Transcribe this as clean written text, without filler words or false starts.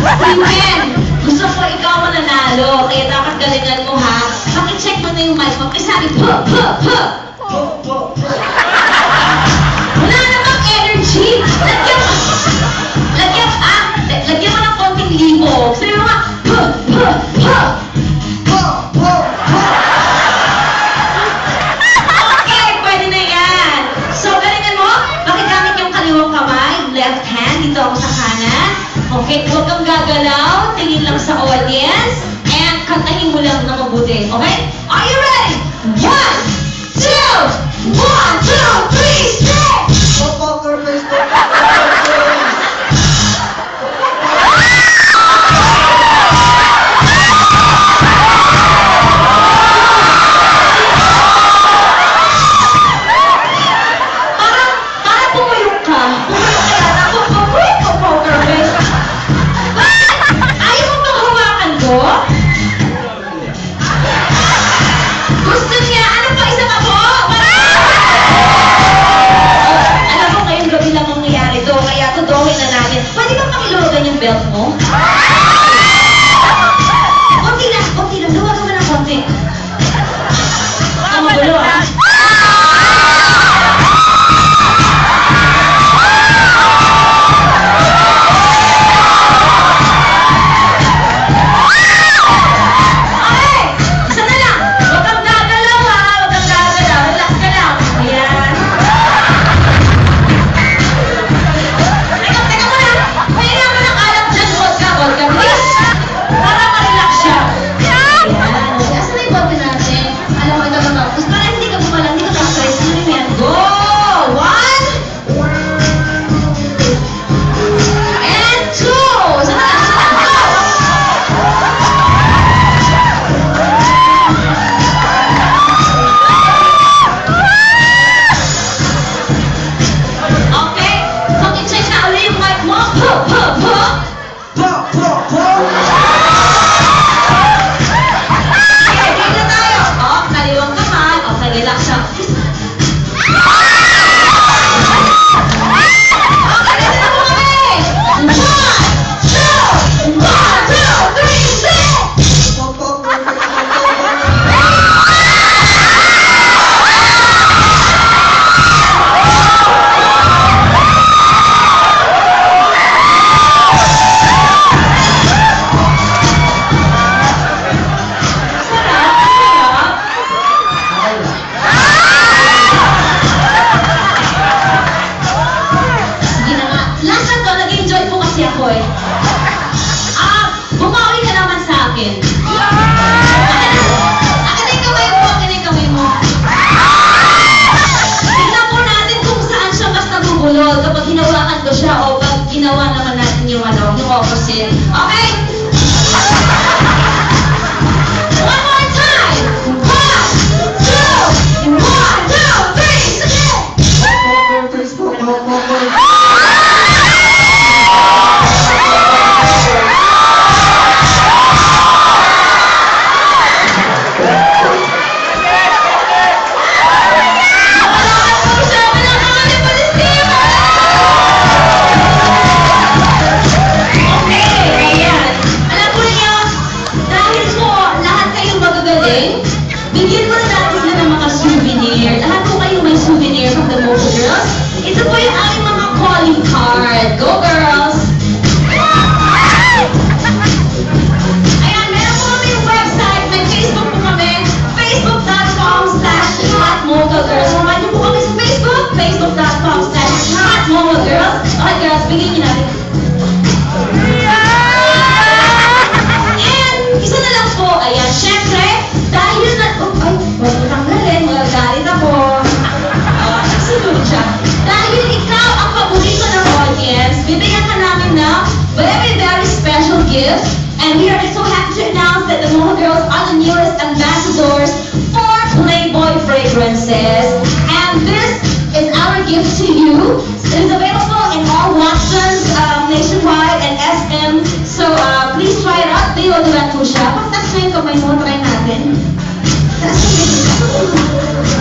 Women, gusto ko ikaw mananalo, kaya dapat galingan mo ha. Pakicheck mo na yung mic mo. Sabi, wala namang energy. Lagyan mo ng konting libo. Sabi mo nga, okay, pwede na yan. So, galingan mo, makigamit yung kaliwang kamay, left hand, dito ako sa kanan. Okay, huwag kang gagalaw, tingin lang sa audience, and kantahin mo lang na mabuti. Okay? Are you ready? 1, 2, 1, 2, 3, start! Poker face, Para pumuyok ka. Pumuyok ka yata. Poker face. Ayaw mo bang hawakan ko? Gusto niya. Ano pa? Isa pa po? Alam mo, ngayong gabi lang mangyayari to. Kaya tutuhin na natin. Pwede bang pakiluwagan yung belt mo? Konti lang. Luwagan mo ng konti. Ang magulo ah. Okay! Isa na lang! Huwag kang gagalaw ha! Huwag kang gagalaw! Relax ka lang! Ayan! Teka muna! Pahinga mo ng alak dyan! Vodka, please! Para ma-relax siya! Ayan! Okay, asan na yung vodka natin? Alam mo, ito naman. Tapos para hindi ka bumalang, hindi ka ma-stress. Sino yan? Go! 1 and 2! Isa na lang! Okay, paki-check na ulit yung mic mo. Okay, game na tayo. Kaliwang kamay. Okay, relax siya. Okay, ready na po kami. 1, 2, 3, set! Sarap. Sige na nga. Last na to, nag-enjoy po kasi ako eh. Bumawi ka naman sa akin. Akin na yung kamay mo, akin na yung kamay mo. Tignan po natin kung saan siya mas nabubulol kapag hinawakan ko siya o pag ginawa naman natin yung yung opposite. Okay? One more time! 1, 2, 1, 2, 3, sige! poker face, poker. Malakad po siya! Malakad yung palestina! Okay, ayan. Alam po niyo, dahil po lahat kayong magagaling, bigyan mo na natin sila ng mga souvenir. Lahat po kayo may souvenir from the Mocha Girls. Ito po yung aming mga calling card. Go girls! Ayan, meron po kami yung website. May Facebook po kami. Facebook.com/HotMochaGirls. Samahan niyo po kami sa Facebook. Facebook.com/HotMochaGirls. Okay girls, bigyan niyo natin. And isa na lang po, ayan, syempre, dahil na, ay, huwag mo tanggalin, magagalit ako. Nagsunod siya. Dahil ikaw ang paborito ng audience, bibigyan ka namin ng very, very special gift. And we are so happy to announce that the Mocha Girls are the newest ambassadors for Playboy Fragrances. And this is our gift to you. It is available in all Watsons nationwide and SM. So please try it out. Deodorant po siya. Pag-touch na yung kamay mo, try natin. Taas na yung kamay.